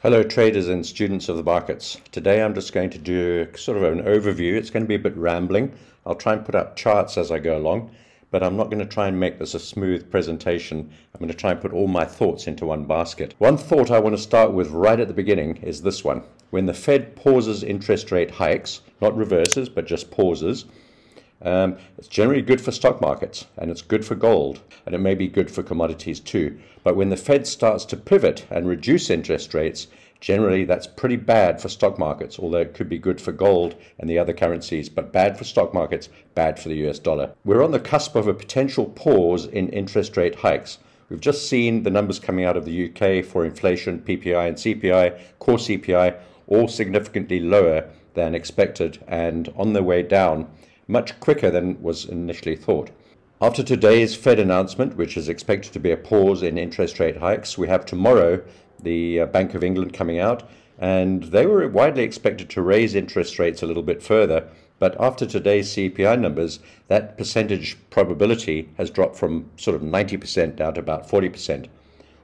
Hello traders and students of the markets. Today I'm just going to do sort of an overview. It's going to be a bit rambling. I'll try and put up charts as I go along, but I'm not going to try and make this a smooth presentation. I'm going to try and put all my thoughts into one basket. One thought I want to start with right at the beginning is this one. When the Fed pauses interest rate hikes, not reverses, but just pauses, it's generally good for stock markets, and it's good for gold, and it may be good for commodities too. But when the Fed starts to pivot and reduce interest rates, generally that's pretty bad for stock markets, although it could be good for gold and the other currencies, but bad for stock markets, bad for the US dollar. We're on the cusp of a potential pause in interest rate hikes. We've just seen the numbers coming out of the UK for inflation, PPI and CPI, core CPI, all significantly lower than expected and on their way down much quicker than was initially thought. After today's Fed announcement, which is expected to be a pause in interest rate hikes, we have tomorrow the Bank of England coming out, and they were widely expected to raise interest rates a little bit further, but after today's CPI numbers, that percentage probability has dropped from sort of 90% down to about 40%.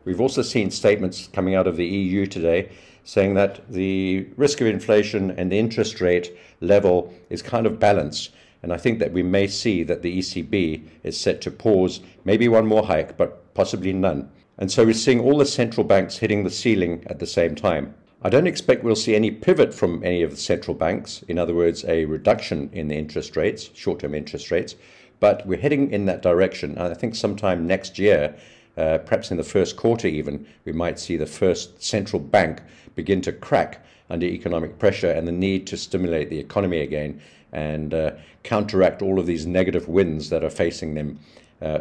We've also seen statements coming out of the EU today saying that the risk of inflation and the interest rate level is kind of balanced. And I think that we may see that the ECB is set to pause maybe one more hike, but possibly none. And so we're seeing all the central banks hitting the ceiling at the same time. I don't expect we'll see any pivot from any of the central banks, in other words, a reduction in the interest rates, short-term interest rates, but we're heading in that direction. And I think sometime next year, perhaps in the first quarter even, we might see the first central bank begin to crack under economic pressure and the need to stimulate the economy again and counteract all of these negative winds that are facing them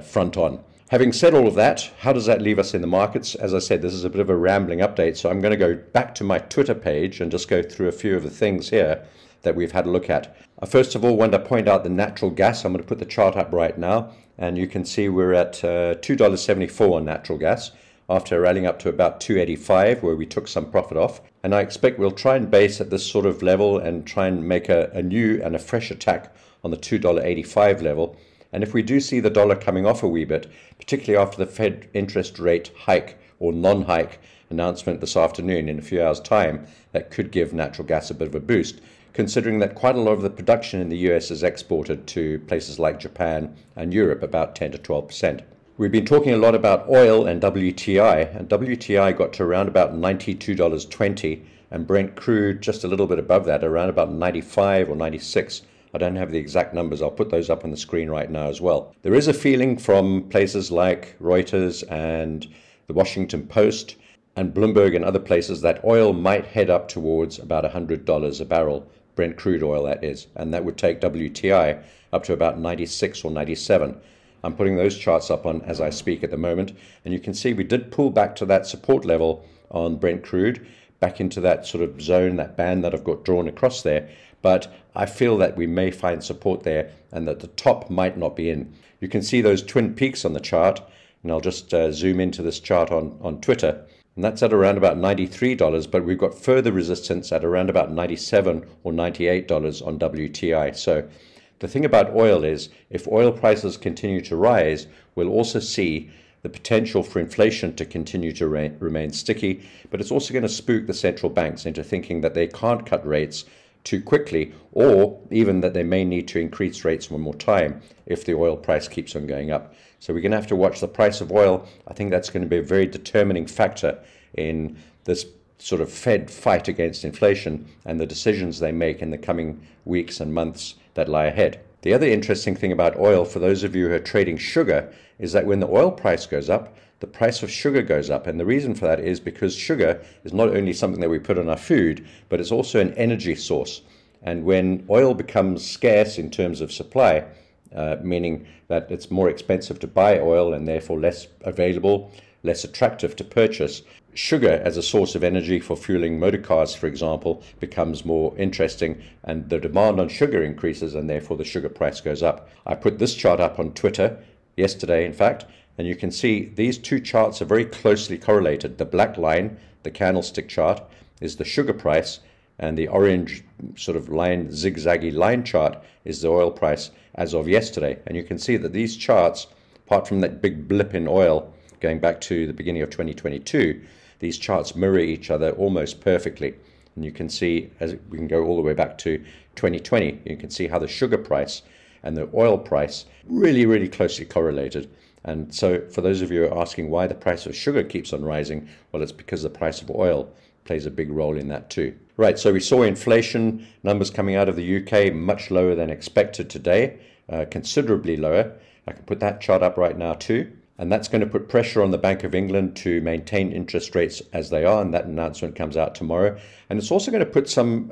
front on. Having said all of that, how does that leave us in the markets? As I said, this is a bit of a rambling update, so I'm going to go back to my Twitter page and just go through a few of the things here that we've had a look at. First of all, I want to point out the natural gas. I'm going to put the chart up right now, and you can see we're at $2.74 on natural gas after rallying up to about $2.85, where we took some profit off. And I expect we'll try and base at this sort of level and try and make a new and a fresh attack on the $2.85 level. And if we do see the dollar coming off a wee bit, particularly after the Fed interest rate hike or non-hike announcement this afternoon in a few hours' time, that could give natural gas a bit of a boost, considering that quite a lot of the production in the US is exported to places like Japan and Europe, about 10 to 12%. We've been talking a lot about oil and WTI, and WTI got to around about $92.20, and Brent crude just a little bit above that, around about 95 or 96. I don't have the exact numbers. I'll put those up on the screen right now as well. There is a feeling from places like Reuters and the Washington Post and Bloomberg and other places that oil might head up towards about $100 a barrel, Brent crude oil that is, and that would take WTI up to about 96 or 97. I'm putting those charts up on as I speak at the moment, and you can see we did pull back to that support level on Brent crude, back into that sort of zone, that band that I've got drawn across there, but I feel that we may find support there and that the top might not be in. You can see those twin peaks on the chart, and I'll just zoom into this chart on Twitter, and that's at around about $93, but we've got further resistance at around about $97 or $98 on WTI. So the thing about oil is, if oil prices continue to rise, we'll also see the potential for inflation to continue to remain sticky, but it's also going to spook the central banks into thinking that they can't cut rates too quickly, or even that they may need to increase rates one more time if the oil price keeps on going up. So we're going to have to watch the price of oil. I think that's going to be a very determining factor in this sort of Fed fight against inflation and the decisions they make in the coming weeks and months that lie ahead. The other interesting thing about oil, for those of you who are trading sugar, is that when the oil price goes up, the price of sugar goes up. And the reason for that is because sugar is not only something that we put on our food, but it's also an energy source. And when oil becomes scarce in terms of supply, meaning that it's more expensive to buy oil and therefore less available, less attractive to purchase, sugar as a source of energy for fueling motor cars, for example, becomes more interesting, and the demand on sugar increases, and therefore the sugar price goes up. I put this chart up on Twitter yesterday, in fact, and you can see these two charts are very closely correlated. The black line, the candlestick chart, is the sugar price, and the orange sort of line, zigzaggy line chart, is the oil price as of yesterday. And you can see that these charts, apart from that big blip in oil going back to the beginning of 2022, these charts mirror each other almost perfectly. And you can see, as we can go all the way back to 2020, you can see how the sugar price and the oil price really closely correlated. And so for those of you who are asking why the price of sugar keeps on rising, well, it's because the price of oil plays a big role in that too. Right, so we saw inflation numbers coming out of the UK much lower than expected today, considerably lower. I can put that chart up right now too. And that's going to put pressure on the Bank of England to maintain interest rates as they are, and that announcement comes out tomorrow. And it's also going to put some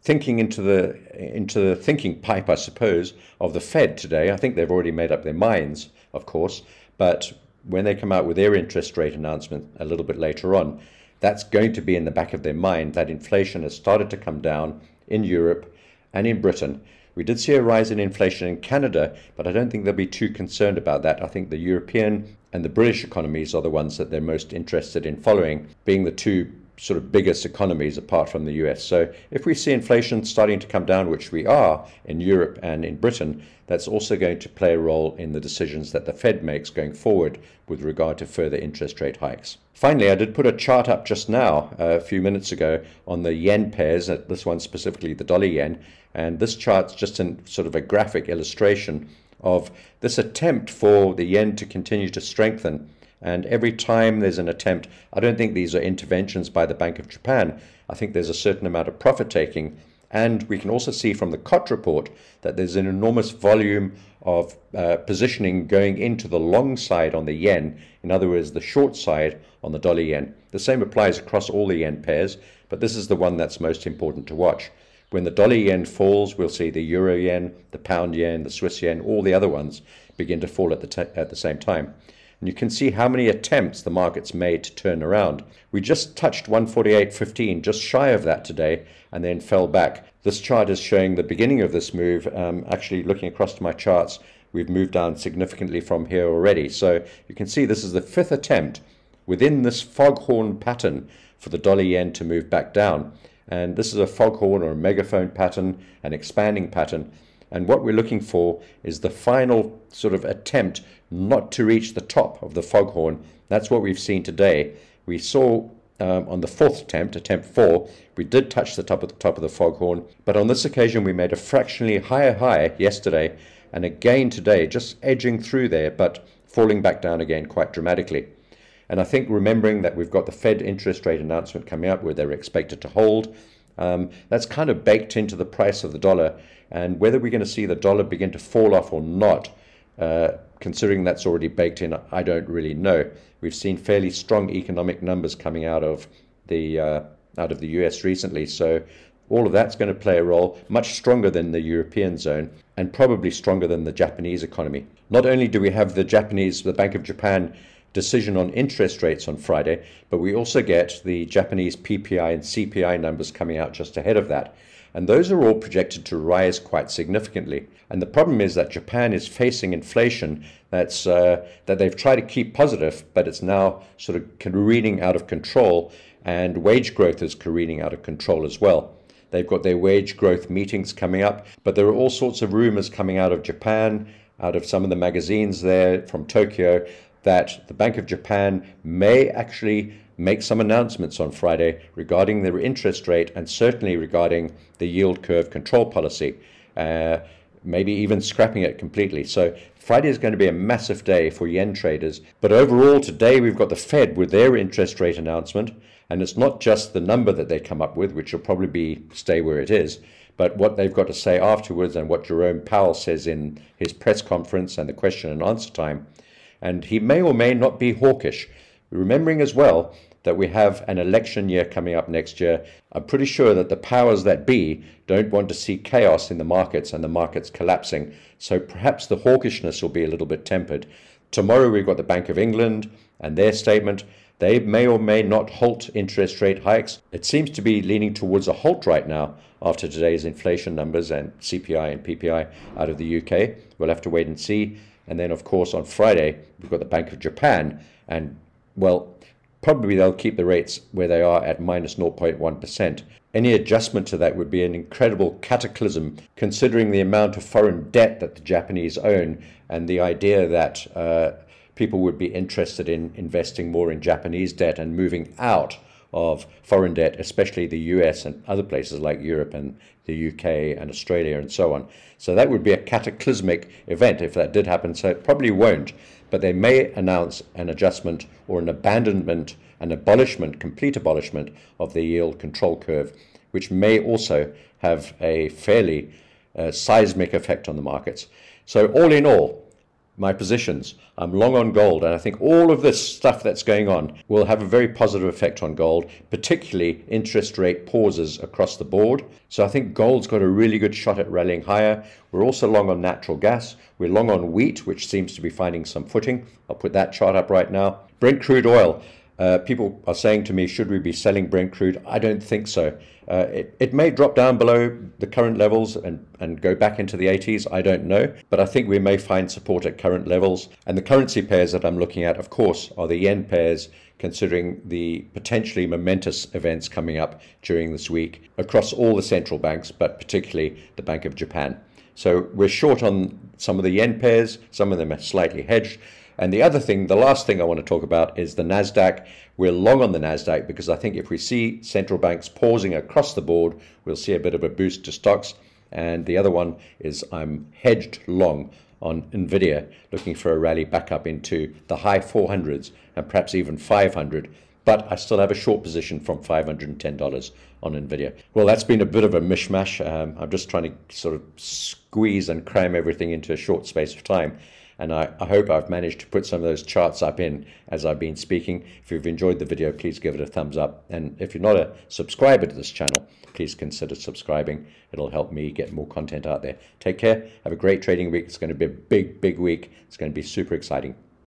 thinking into the thinking pipe, I suppose, of the Fed today. I think they've already made up their minds, of course, but when they come out with their interest rate announcement a little bit later on, that's going to be in the back of their mind that inflation has started to come down in Europe and in Britain. We did see a rise in inflation in Canada, but I don't think they'll be too concerned about that. I think the European and the British economies are the ones that they're most interested in following, being the two sort of biggest economies apart from the US. So if we see inflation starting to come down, which we are in Europe and in Britain, that's also going to play a role in the decisions that the Fed makes going forward with regard to further interest rate hikes. Finally, I did put a chart up just now, a few minutes ago, on the yen pairs, this one specifically the dollar yen, and this chart's just in sort of a graphic illustration of this attempt for the yen to continue to strengthen. And every time there's an attempt, I don't think these are interventions by the Bank of Japan. I think there's a certain amount of profit taking. And we can also see from the COT report that there's an enormous volume of positioning going into the long side on the yen. In other words, the short side on the dollar yen. The same applies across all the yen pairs, but this is the one that's most important to watch. When the dollar yen falls, we'll see the euro yen, the pound yen, the Swiss yen, all the other ones begin to fall at the same time. And you can see how many attempts the market's made to turn around. We just touched 148.15, just shy of that today, and then fell back. This chart is showing the beginning of this move. Actually, looking across to my charts, we've moved down significantly from here already. So you can see this is the fifth attempt within this foghorn pattern for the dollar yen to move back down. And this is a foghorn or a megaphone pattern, an expanding pattern. And what we're looking for is the final sort of attempt not to reach the top of the foghorn. That's what we've seen today. We saw on the fourth attempt, attempt 4, we did touch the top of the foghorn. But on this occasion, we made a fractionally higher high yesterday. And again today, just edging through there, but falling back down again quite dramatically. And I think remembering that we've got the Fed interest rate announcement coming up where they're expected to hold, that's kind of baked into the price of the dollar. And whether we're going to see the dollar begin to fall off or not, considering that's already baked in, I don't really know. We've seen fairly strong economic numbers coming out of the US recently, so all of that's going to play a role, much stronger than the European zone and probably stronger than the Japanese economy. Not only do we have the Bank of Japan decision on interest rates on Friday, but we also get the Japanese PPI and CPI numbers coming out just ahead of that. And those are all projected to rise quite significantly. And the problem is that Japan is facing inflation that they've tried to keep positive, but it's now sort of careening out of control, and wage growth is careening out of control as well. They've got their wage growth meetings coming up, but there are all sorts of rumors coming out of Japan, out of some of the magazines there from Tokyo, that the Bank of Japan may actually make some announcements on Friday regarding their interest rate and certainly regarding the yield curve control policy, maybe even scrapping it completely. So Friday is going to be a massive day for yen traders. But overall, today we've got the Fed with their interest rate announcement, and it's not just the number that they come up with, which will probably stay where it is, but what they've got to say afterwards and what Jerome Powell says in his press conference and the question and answer time. And he may or may not be hawkish. Remembering as well that we have an election year coming up next year, I'm pretty sure that the powers that be don't want to see chaos in the markets and the markets collapsing. So perhaps the hawkishness will be a little bit tempered. Tomorrow we've got the Bank of England and their statement. They may or may not halt interest rate hikes. It seems to be leaning towards a halt right now after today's inflation numbers and CPI and PPI out of the UK. We'll have to wait and see. And then, of course, on Friday, we've got the Bank of Japan. And, well, probably they'll keep the rates where they are at minus 0.1%. Any adjustment to that would be an incredible cataclysm, considering the amount of foreign debt that the Japanese own and the idea that people would be interested in investing more in Japanese debt and moving out of foreign debt, especially the US and other places like Europe and the UK and Australia and so on. So that would be a cataclysmic event if that did happen. So it probably won't, but they may announce an adjustment or an abandonment, an abolishment, complete abolishment of the yield control curve, which may also have a fairly seismic effect on the markets. So all in all, my positions, I'm long on gold, and I think all of this stuff that's going on will have a very positive effect on gold, particularly interest rate pauses across the board. So I think gold's got a really good shot at rallying higher. We're also long on natural gas. We're long on wheat, which seems to be finding some footing. I'll put that chart up right now. Brent crude oil. People are saying to me, should we be selling Brent crude? I don't think so. It may drop down below the current levels and go back into the 80s. I don't know. But I think we may find support at current levels. And the currency pairs that I'm looking at, of course, are the yen pairs, considering the potentially momentous events coming up during this week across all the central banks, but particularly the Bank of Japan. So we're short on some of the yen pairs. Some of them are slightly hedged. And the other thing, the last thing I want to talk about is the NASDAQ. We're long on the NASDAQ because I think if we see central banks pausing across the board, we'll see a bit of a boost to stocks. And the other one is I'm hedged long on NVIDIA, looking for a rally back up into the high 400s and perhaps even 500. But I still have a short position from $510 on NVIDIA. Well, that's been a bit of a mishmash. I'm just trying to sort of squeeze and cram everything into a short space of time. And I hope I've managed to put some of those charts up in as I've been speaking. If you've enjoyed the video, please give it a thumbs up. And if you're not a subscriber to this channel, please consider subscribing. It'll help me get more content out there. Take care. Have a great trading week. It's going to be a big, big week. It's going to be super exciting.